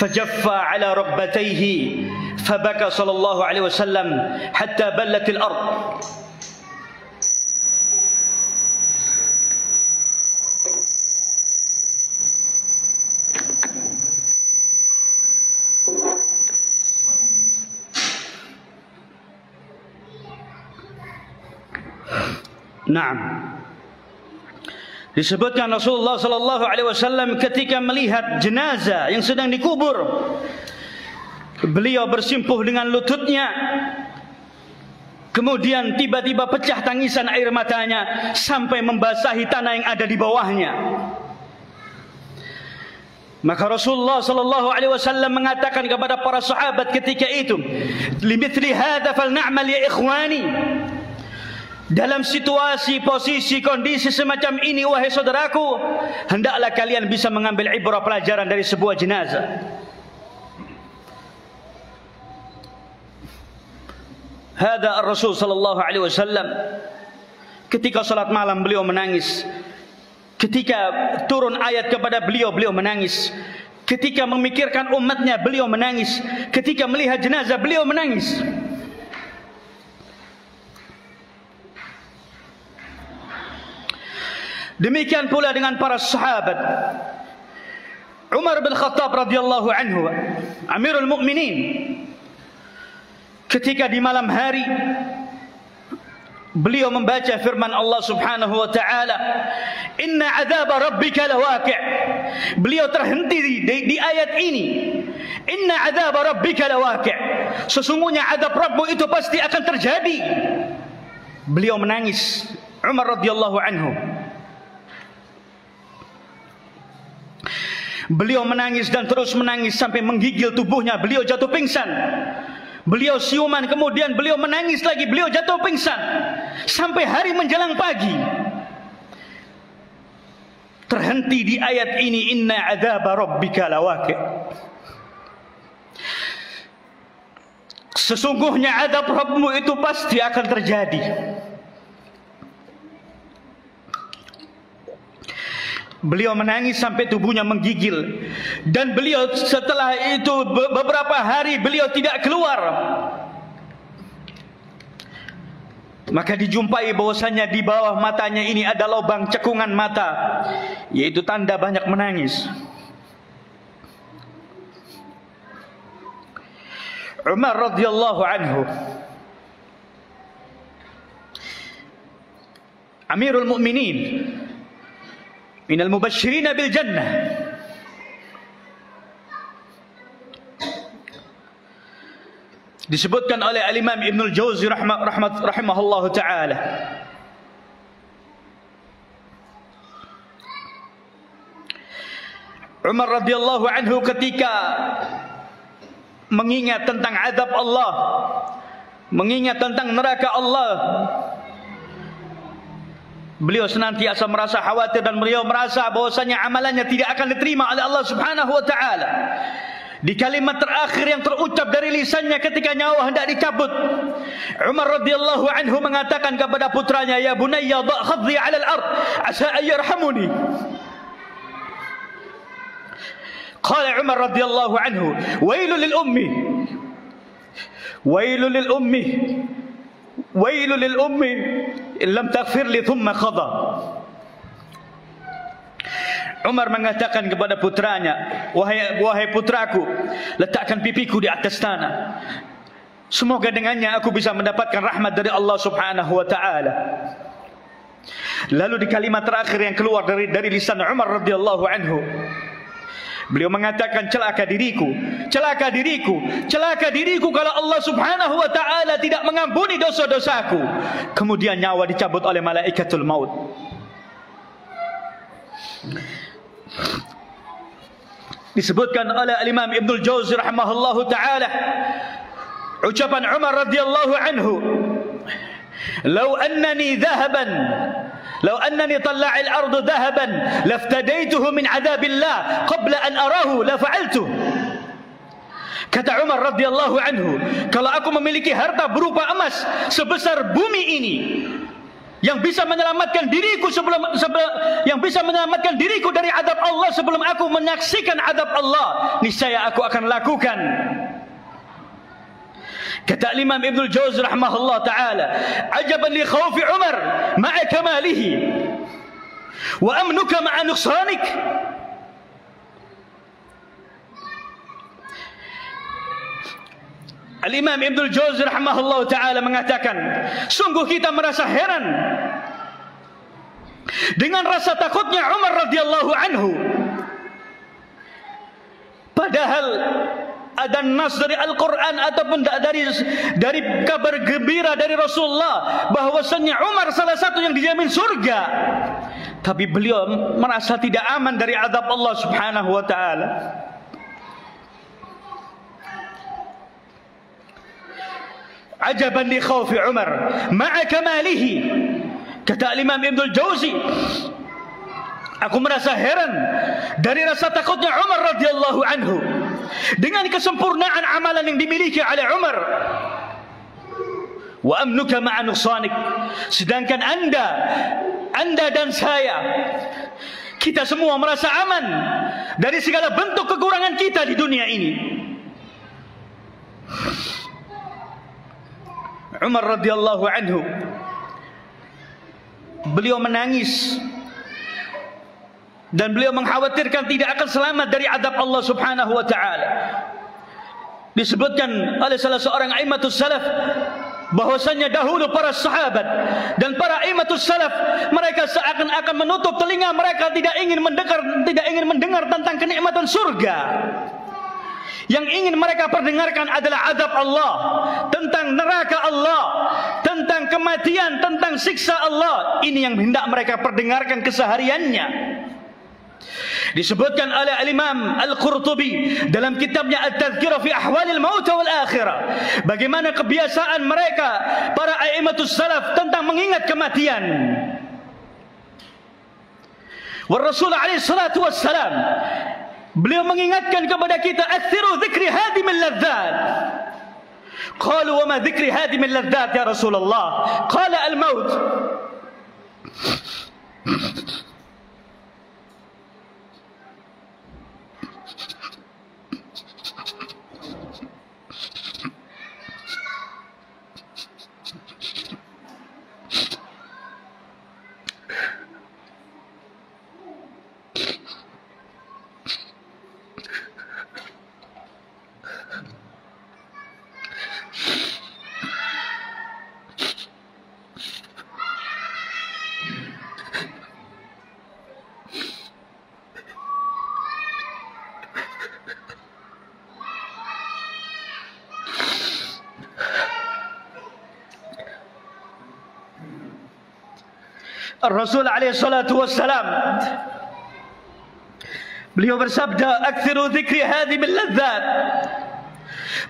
fajaffa ala rukbatayhi fabaka sallallahu alaihi wasallam hatta ballatil ard. Naam. Disebutkan Rasulullah sallallahu alaihi wasallam ketika melihat jenazah yang sedang dikubur, beliau bersimpuh dengan lututnya, kemudian tiba-tiba pecah tangisan air matanya sampai membasahi tanah yang ada di bawahnya. Maka Rasulullah sallallahu alaihi wasallam mengatakan kepada para sahabat ketika itu, "Limithli hadza falna'mal ya ikhwani." Dalam situasi, posisi, kondisi semacam ini, wahai saudaraku, hendaklah kalian bisa mengambil ibrah pelajaran dari sebuah jenazah. Hada ar-Rasul sallallahu alaihi wasallam. Ketika salat malam beliau menangis. Ketika turun ayat kepada beliau, beliau menangis. Ketika memikirkan umatnya, beliau menangis. Ketika melihat jenazah, beliau menangis. Demikian pula dengan para sahabat. Umar bin Khattab radhiyallahu anhu, Amirul Mukminin, ketika di malam hari beliau membaca firman Allah Subhanahu wa taala, "Inna 'adzaba rabbika lawaqi'." Beliau terhenti di ayat ini. "Inna 'adzaba rabbika lawaqi'." Sesungguhnya azab Rabbmu itu pasti akan terjadi. Beliau menangis, Umar radhiyallahu anhu. Beliau menangis dan terus menangis sampai menggigil tubuhnya. Beliau jatuh pingsan. Beliau siuman, kemudian beliau menangis lagi. Beliau jatuh pingsan sampai hari menjelang pagi. Terhenti di ayat ini, "Inna 'adzaba rabbika lawaqi'." Sesungguhnya azab Rabbmu itu pasti akan terjadi. Beliau menangis sampai tubuhnya menggigil. Dan beliau setelah itu beberapa hari beliau tidak keluar. Maka dijumpai bahwasanya di bawah matanya ini ada lubang cekungan mata, yaitu tanda banyak menangis. Umar radhiyallahu anhu, Amirul Mukminin, minal mubasysyirin bil jannah. Disebutkan oleh Al-Imam Ibnul Jauzi rahimahullahu taala, Umar radhiyallahu anhu ketika mengingat tentang azab Allah, mengingat tentang neraka Allah, beliau senantiasa merasa khawatir dan beliau merasa bahwasanya amalannya tidak akan diterima oleh Allah Subhanahu wa taala. Di kalimat terakhir yang terucap dari lisannya ketika nyawa hendak dicabut, Umar radhiyallahu anhu mengatakan kepada putranya, "Ya bunayya dha' khadhi 'ala al-ard, asa an yarhamuni." Qala Umar radhiyallahu anhu, "Wailul lil ummi. Wailul lil ummi. Wailul lil ummi in lam taghfir li thumma qada." Umar mengatakan kepada putranya, wahai putraku, letakkan pipiku di atas tanah. Semoga dengannya aku bisa mendapatkan rahmat dari Allah Subhanahu wa taala. Lalu di kalimat terakhir yang keluar dari lisan Umar radhiyallahu anhu, beliau mengatakan, "Celaka diriku, celaka diriku, celaka diriku kalau Allah Subhanahu wa taala tidak mengampuni dosa-dosaku." Kemudian nyawa dicabut oleh malaikatul maut. Disebutkan oleh Imam Ibnul Jauzi rahimahullahu taala, ucapan Umar radhiyallahu anhu, "Lau annani dhahaban "Lau annani talla'il ardu dhahaban laftadaituhu min 'adzabillah qabla an arahu la fa'altu." Kata Umar radhiyallahu anhu, kalau aku memiliki harta berupa emas sebesar bumi ini, yang bisa menyelamatkan diriku yang bisa menyelamatkan diriku dari azab Allah sebelum aku menyaksikan azab Allah, niscaya aku akan lakukan. Kata Imam Ibnu Jauzi rahimahullah taala, "Ajaban li khawfi Umar ma'a kamalihi wa amnuka ma'a nuqsanik." Al-Imam Ibnu Jauzi rahimahullah taala mengatakan, sungguh kita merasa heran dengan rasa takutnya Umar radhiyallahu anhu, padahal ada nas dari Al-Quran ataupun dari kabar gembira dari Rasulullah bahwasanya Umar salah satu yang dijamin surga, tapi beliau merasa tidak aman dari azab Allah subhanahu wa ta'ala. Ajaban li khawfi Umar ma'a kamalihi. Kata Imam Ibnu Jauzi, aku merasa heran dari rasa takutnya Umar radhiyallahu anhu dengan kesempurnaan amalan yang dimiliki oleh Umar. Wa amnuka ma'a nuqsanik. Sedangkan anda dan saya, kita semua merasa aman dari segala bentuk kekurangan kita di dunia ini. Umar radhiyallahu anhu, beliau menangis dan beliau mengkhawatirkan tidak akan selamat dari azab Allah subhanahu wa ta'ala. Disebutkan oleh salah seorang aimatus salaf bahwasanya dahulu para sahabat dan para aimatus salaf, mereka seakan-akan menutup telinga mereka, tidak ingin mendengar tentang kenikmatan surga. Yang ingin mereka perdengarkan adalah azab Allah, tentang neraka Allah, tentang kematian, tentang siksa Allah. Ini yang hendak mereka perdengarkan kesehariannya. Disebutkan oleh Al-Imam Al-Qurtubi dalam kitabnya At-Tadhkirah fi Ahwalil Maut wal Akhirah, bagaimana kebiasaan mereka para a'immatus salaf tentang mengingat kematian. Wa Rasul alaihi salatu wassalam, beliau mengingatkan kepada kita, "Akthiru dzikri hadimil ladzat." Qalu, "Wa ma dzikri hadimil ladzat ya Rasulullah?" Qala, "Al-maut." Rasul alaihi salatu wassalam, beliau bersabda, "Aktsiru dzikri hadimil ladzat."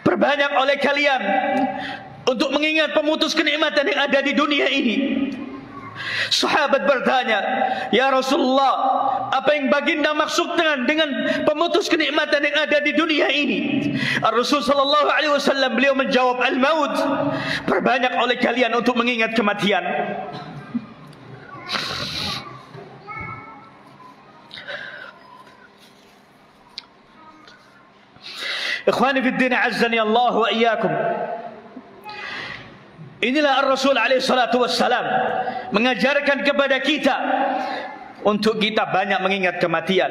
Perbanyak oleh kalian untuk mengingat pemutus kenikmatan yang ada di dunia ini. Sahabat bertanya, "Ya Rasulullah, apa yang baginda maksudkan dengan pemutus kenikmatan yang ada di dunia ini?" Rasul sallallahu alaihi wasallam beliau menjawab, "Al-maut." Perbanyak oleh kalian untuk mengingat kematian. Ikhwani fi din, azzani Allah wa iyyakum. Inilah Ar-Rasul alaihi salatu wassalam mengajarkan kepada kita untuk kita banyak mengingat kematian.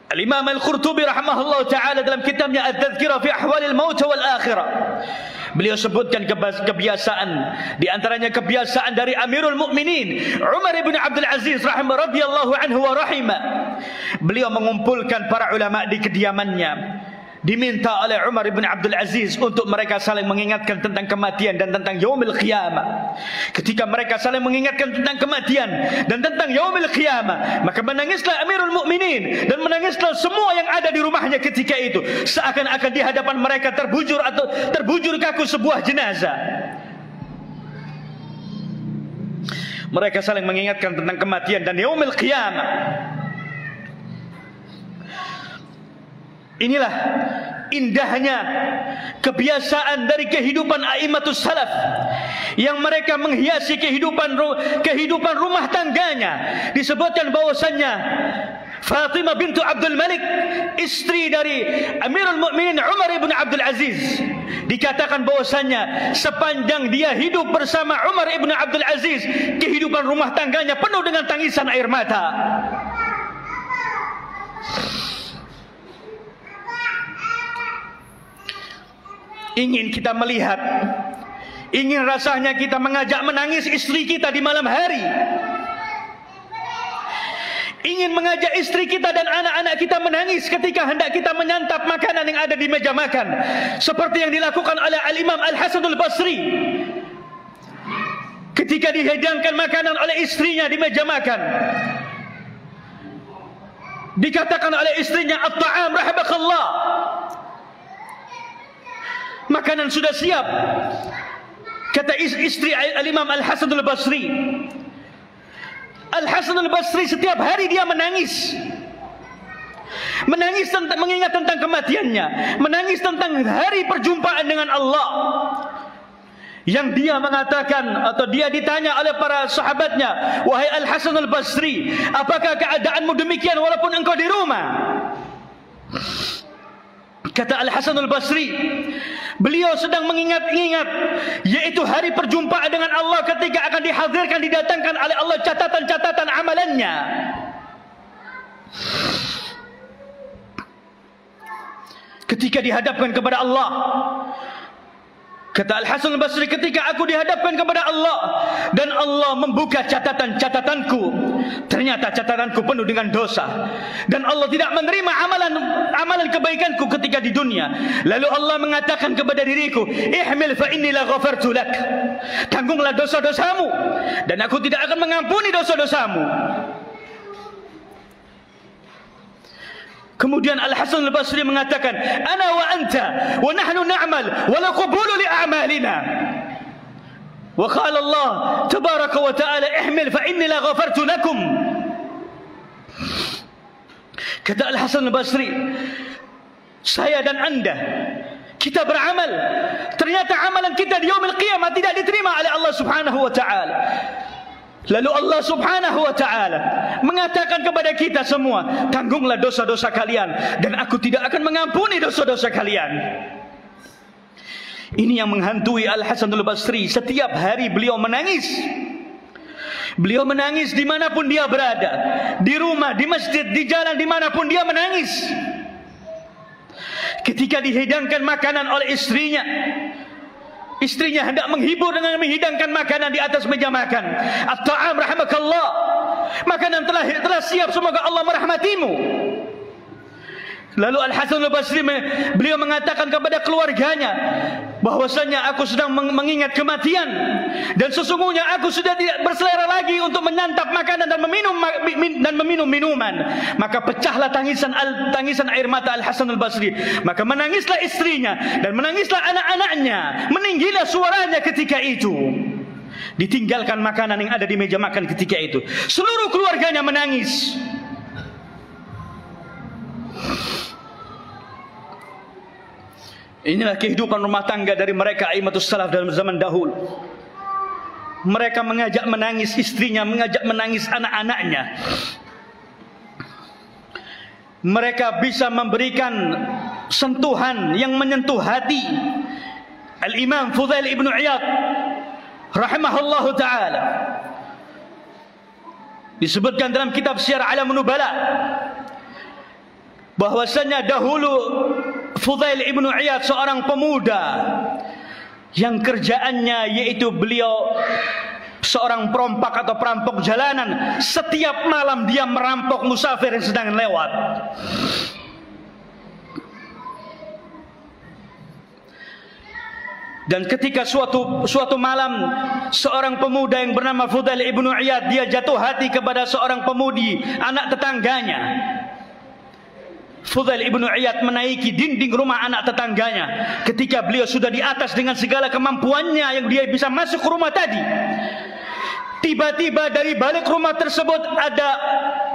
Al-Imam Al-Qurtubi rahimahullah ta'ala dalam kitabnya At-Tadhkirah fi Ahwalil Maut wal Akhirah, beliau sebutkan kebiasaan, di antaranya kebiasaan dari Amirul Mukminin Umar bin Abdul Aziz radhiyallahu anhu wa rahimah. Beliau mengumpulkan para ulama di kediamannya. Diminta oleh Umar bin Abdul Aziz untuk mereka saling mengingatkan tentang kematian dan tentang yaumil qiyamah. Ketika mereka saling mengingatkan tentang kematian dan tentang yaumil qiyamah, maka menangislah Amirul Mukminin dan menangislah semua yang ada di rumahnya ketika itu, seakan-akan di hadapan mereka terbujur kaku sebuah jenazah. Mereka saling mengingatkan tentang kematian dan yaumil qiyamah. Inilah indahnya kebiasaan dari kehidupan a'immatus salaf, yang mereka menghiasi kehidupan rumah tangganya. Disebutkan bahwasannya Fatimah bintu Abdul Malik, istri dari Amirul Mukminin Umar ibn Abdul Aziz, dikatakan bahwasannya sepanjang dia hidup bersama Umar ibn Abdul Aziz, kehidupan rumah tangganya penuh dengan tangisan air mata. Ingin kita melihat, ingin rasanya kita mengajak menangis istri kita di malam hari. Ingin mengajak istri kita dan anak-anak kita menangis ketika hendak kita menyantap makanan yang ada di meja makan, seperti yang dilakukan oleh Al-Imam Al-Hasan Al-Basri ketika dihidangkan makanan oleh istrinya di meja makan. Dikatakan oleh istrinya, "At-ta'am rahimakallah." Makanan sudah siap. Kata istri Al-Imam Al-Hasan Al-Basri, Al-Hasan Al-Basri setiap hari dia menangis. Menangis mengingat tentang kematiannya, menangis tentang hari perjumpaan dengan Allah. Yang dia mengatakan, atau dia ditanya oleh para sahabatnya, "Wahai Al-Hasan Al-Basri, apakah keadaanmu demikian walaupun engkau di rumah?" Kata Al-Hasan Al-Basri, beliau sedang mengingat-ingat, yaitu hari perjumpaan dengan Allah ketika akan dihadirkan, didatangkan oleh Allah catatan-catatan amalannya. Ketika dihadapkan kepada Allah, kata Al-Hasan Al-Basri, ketika aku dihadapkan kepada Allah dan Allah membuka catatan-catatanku, ternyata catatanku penuh dengan dosa, dan Allah tidak menerima amalan kebaikanku ketika di dunia. Lalu Allah mengatakan kepada diriku, "Ihmil fa inni la ghafartu lak." Tanggunglah dosa-dosamu dan aku tidak akan mengampuni dosa-dosamu. Kemudian Al-Hasan Al-Basri mengatakan, "Ana wa anta wa nahnu na'mal wa la qabulu li a'malina." Wa qala Allah tabaraka wa ta'ala, "Ihmil fa inni la ghafartu lakum." Kata Al-Hasan Al-Basri, saya dan anda, kita beramal, ternyata amalan kita di yaumil qiyamah tidak diterima oleh Allah Subhanahu wa ta'ala. Lalu Allah Subhanahu wa ta'ala mengatakan kepada kita semua, "Tanggunglah dosa-dosa kalian dan aku tidak akan mengampuni dosa-dosa kalian." Ini yang menghantui Al-Hasan Al-Basri. Setiap hari beliau menangis. Beliau menangis dimanapun dia berada, di rumah, di masjid, di jalan, dimanapun dia menangis. Ketika dihidangkan makanan oleh istrinya, istrinya hendak menghibur dengan menghidangkan makanan di atas meja makan. "At-ta'am rahimakallah." Makanan telah siap, semoga Allah merahmatimu. Lalu Al-Hasan Al-Basri beliau mengatakan kepada keluarganya bahwasanya aku sedang mengingat kematian dan sesungguhnya aku sudah tidak berselera lagi untuk menyantap makanan dan meminum minuman. Maka pecahlah tangisan air mata Al-Hasan Al-Basri. Maka menangislah istrinya dan menangislah anak-anaknya. Meninggilah suaranya ketika itu. Ditinggalkan makanan yang ada di meja makan ketika itu. Seluruh keluarganya menangis. Inilah kehidupan rumah tangga dari mereka a'immatus salaf dalam zaman dahulu. Mereka mengajak menangis istrinya, mengajak menangis anak-anaknya. Mereka bisa memberikan sentuhan yang menyentuh hati. Al-Imam Fudail ibn Iyad rahimahullahu ta'ala, disebutkan dalam kitab Syiar A'lamun Nubala bahwasanya dahulu Fudail ibn Iyad seorang pemuda yang kerjaannya yaitu beliau seorang perompak atau perampok jalanan. Setiap malam dia merampok musafir yang sedang lewat. Dan ketika suatu malam seorang pemuda yang bernama Fudail ibn Iyad, dia jatuh hati kepada seorang pemudi anak tetangganya. Fudail ibn Iyad menaiki dinding rumah anak tetangganya. Ketika beliau sudah di atas dengan segala kemampuannya yang dia bisa masuk ke rumah tadi, Tiba-tiba dari balik rumah tersebut ada,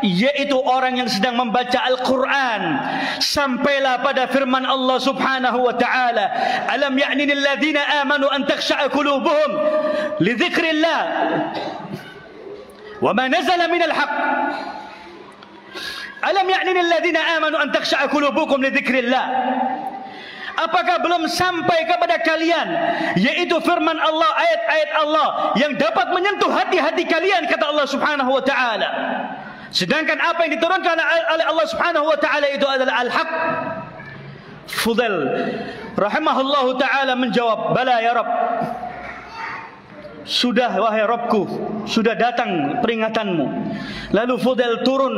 yaitu orang yang sedang membaca Al-Quran. Sampailah pada firman Allah subhanahu wa ta'ala, alam ya'ni lilladzina amanu an takhsha'a qulubuhum li dzikrillah wa ma nazala minal haqq. Alam ya'ni lilladzina amanu an takhsha'a qulubukum li dzikrillah. Apakah belum sampai kepada kalian, yaitu firman Allah, ayat-ayat Allah yang dapat menyentuh hati-hati kalian, kata Allah subhanahu wa ta'ala. Sedangkan apa yang diturunkan oleh Allah subhanahu wa ta'ala itu adalah al-haq. Fudail rahimahullahu ta'ala menjawab, bala ya Rabb, sudah wahai Rabbku, sudah datang peringatanmu. Lalu Fudail turun.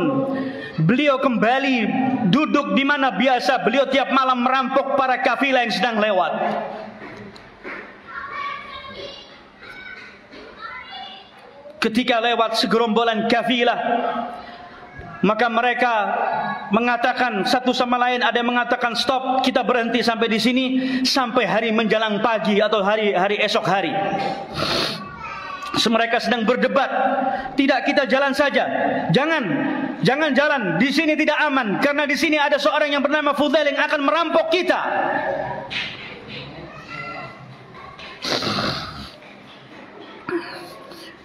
Beliau kembali duduk di mana biasa beliau tiap malam merampok para kafilah yang sedang lewat. Ketika lewat segerombolan kafilah, maka mereka mengatakan satu sama lain, ada yang mengatakan stop, kita berhenti sampai di sini sampai hari menjelang pagi atau hari esok hari. Mereka sedang berdebat, tidak, kita jalan saja, jangan jalan, di sini tidak aman karena di sini ada seorang yang bernama Fudail yang akan merampok kita.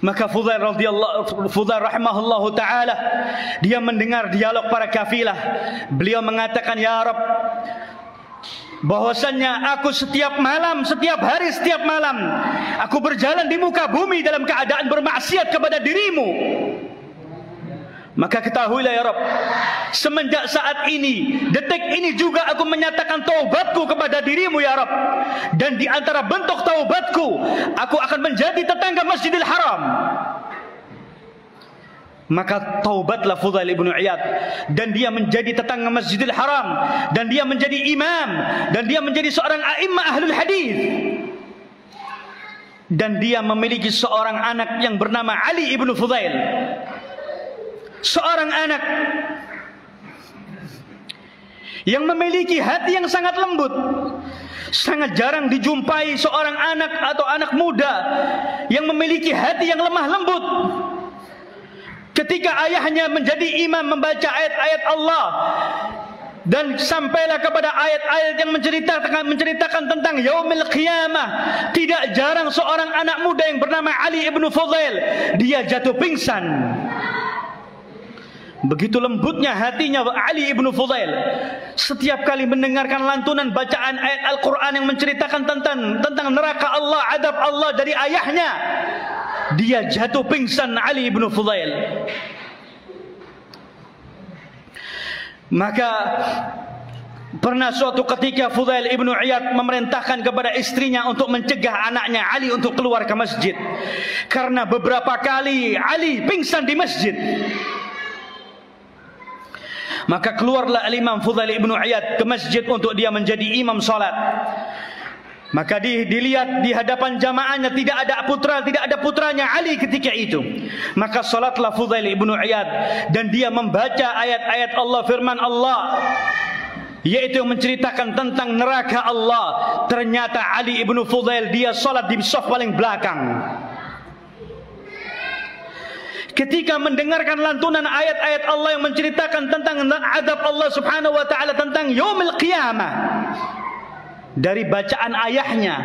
Maka Fudail rahimahullahu ta'ala, dia mendengar dialog para kafilah. Beliau mengatakan, ya Rabb, bahwasannya aku setiap malam, setiap hari, setiap malam aku berjalan di muka bumi dalam keadaan bermaksiat kepada dirimu. Maka ketahuilah ya Rabb, semenjak saat ini, detik ini juga aku menyatakan taubatku kepada dirimu ya Rabb. Dan di antara bentuk taubatku, aku akan menjadi tetangga Masjidil Haram. Maka taubatlah Fudail ibnu Iyad, dan dia menjadi tetangga Masjidil Haram, dan dia menjadi imam, dan dia menjadi seorang a'immah ahlul hadis. Dan dia memiliki seorang anak yang bernama Ali ibnu Fudail. Seorang anak yang memiliki hati yang sangat lembut. Sangat jarang dijumpai seorang anak atau anak muda yang memiliki hati yang lemah lembut. Ketika ayahnya menjadi imam membaca ayat-ayat Allah, dan sampailah kepada ayat-ayat yang menceritakan tentang yaumil qiyamah, tidak jarang seorang anak muda yang bernama Ali ibnu Fudail, dia jatuh pingsan. Begitu lembutnya hatinya Ali ibnu Fudail. Setiap kali mendengarkan lantunan bacaan ayat Al-Quran yang menceritakan tentang neraka Allah, adab Allah dari ayahnya, dia jatuh pingsan Ali ibnu Fudail. Maka pernah suatu ketika Fudail ibnu Iyad memerintahkan kepada istrinya untuk mencegah anaknya Ali untuk keluar ke masjid, karena beberapa kali Ali pingsan di masjid. Maka keluarlah Imam Fudail ibnu Iyad ke masjid untuk dia menjadi imam salat. Maka dilihat di hadapan jamaahnya tidak ada putranya Ali ketika itu. Maka salatlah Fudail ibnu Iyad, dan dia membaca ayat-ayat Allah, firman Allah, yaitu menceritakan tentang neraka Allah. Ternyata Ali ibnu Fudail dia salat di saf paling belakang. Ketika mendengarkan lantunan ayat-ayat Allah yang menceritakan tentang adab Allah subhanahu wa ta'ala, tentang yaumil qiyamah, dari bacaan ayahnya,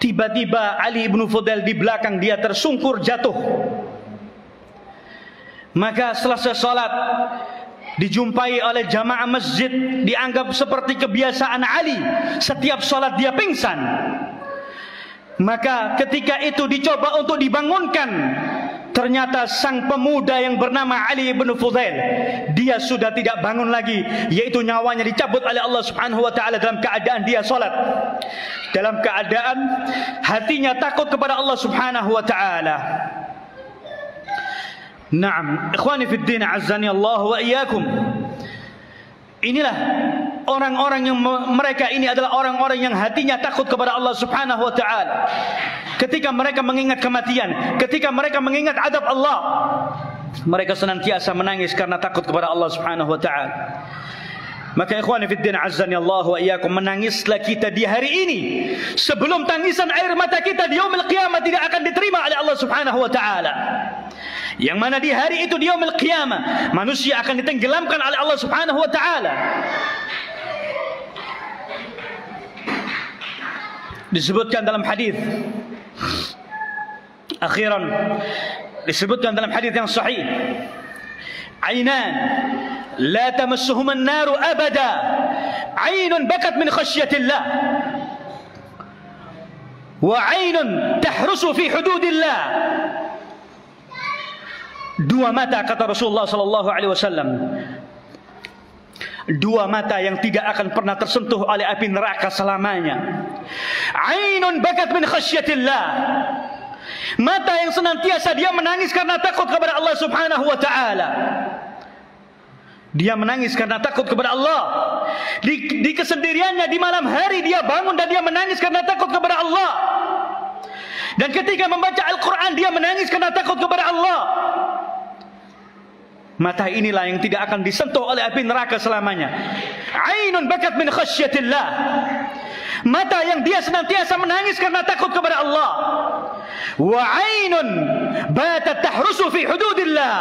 tiba-tiba Ali ibnu Fudail di belakang dia tersungkur jatuh. Maka selesai salat, dijumpai oleh jamaah masjid, dianggap seperti kebiasaan Ali, setiap salat dia pingsan. Maka ketika itu dicoba untuk dibangunkan, ternyata sang pemuda yang bernama Ali ibn Fudail, dia sudah tidak bangun lagi, yaitu nyawanya dicabut oleh Allah subhanahu wa ta'ala dalam keadaan dia salat, dalam keadaan hatinya takut kepada Allah subhanahu wa ta'ala. Naam, ikhwani fid din, azzani Allah wa iyyakum. Inilah orang-orang yang mereka ini adalah orang-orang yang hatinya takut kepada Allah subhanahu wa ta'ala. Ketika mereka mengingat kematian, ketika mereka mengingat adab Allah, mereka senantiasa menangis karena takut kepada Allah subhanahu wa ta'ala. Maka ikhwani fiddin azzani Allah wa iyyakum, menangislah kita di hari ini sebelum tangisan air mata kita di yaumil qiyamah tidak akan diterima oleh Allah Subhanahu wa taala. Yang mana di hari itu di yaumil qiyamah manusia akan ditenggelamkan oleh Allah Subhanahu wa taala. Disebutkan dalam hadis, akhiran disebutkan dalam hadis yang sahih, ainan la tamassuhuma an-naru abada, ainun bakat min khasyatillah wa ainun tahrusu fi hududillah. Dua mata, kata Rasulullah sallallahu alaihi wasallam, dua mata yang tidak akan pernah tersentuh oleh api neraka selamanya. Ainun bakat min khasyatillah, mata yang senantiasa dia menangis karena takut kepada Allah Subhanahu wa taala. Dia menangis karena takut kepada Allah. Di kesendiriannya di malam hari dia bangun dan dia menangis karena takut kepada Allah. Dan ketika membaca Al-Quran dia menangis karena takut kepada Allah. Mata inilah yang tidak akan disentuh oleh api neraka selamanya. Ainun bakat min khasyatillah, mata yang dia senantiasa menangis karena takut kepada Allah. Wa ainun batat tahrusu fi hududillah,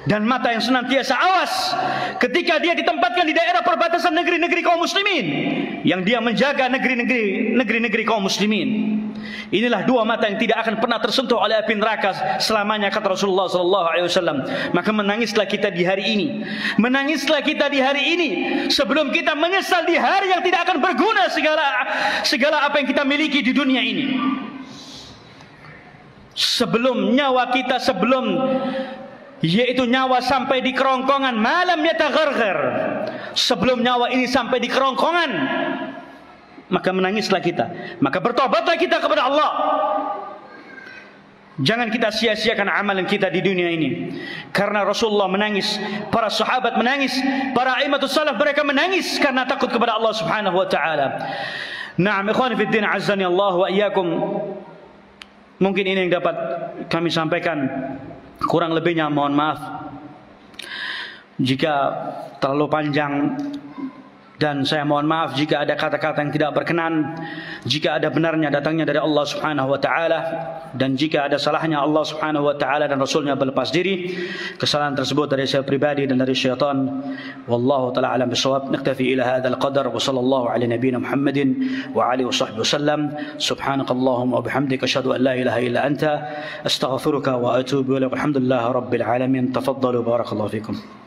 dan mata yang senantiasa awas ketika dia ditempatkan di daerah perbatasan negeri-negeri kaum muslimin, yang dia menjaga negeri-negeri kaum muslimin. Inilah dua mata yang tidak akan pernah tersentuh oleh api neraka selamanya, kata Rasulullah sallallahu alaihi wasallam. Maka menangislah kita di hari ini. Menangislah kita di hari ini sebelum kita menyesal di hari yang tidak akan berguna segala apa yang kita miliki di dunia ini. Sebelum nyawa kita, yaitu nyawa sampai di kerongkongan, malam yatagharghar, sebelum nyawa ini sampai di kerongkongan, maka menangislah kita, maka bertobatlah kita kepada Allah. Jangan kita sia-siakan amalan kita di dunia ini. Karena Rasulullah menangis, para sahabat menangis, para aimatus salaf mereka menangis karena takut kepada Allah Subhanahu wa taala. Na'am ikhwani fid din, azzani Allah wa iyyakum. Mungkin ini yang dapat kami sampaikan. Kurang lebihnya mohon maaf jika terlalu panjang, dan saya mohon maaf jika ada kata-kata yang tidak berkenan. Jika ada benarnya datangnya dari Allah Subhanahu wa taala, dan jika ada salahnya Allah Subhanahu wa taala dan Rasulnya berlepas diri. Kesalahan tersebut dari saya pribadi dan dari syaitan. Wallahu taala alam bisawab. Naktafi ila hadzal qadar wa sallallahu ala nabiyyina Muhammadin wa alihi washabbihi wasallam. Subhanakallahumma wa bihamdika asyhadu an la ilaha illa anta astaghfiruka wa atubu ilaik. Alhamdulillah rabbil alamin. Tafaddalu barakallahu fikum.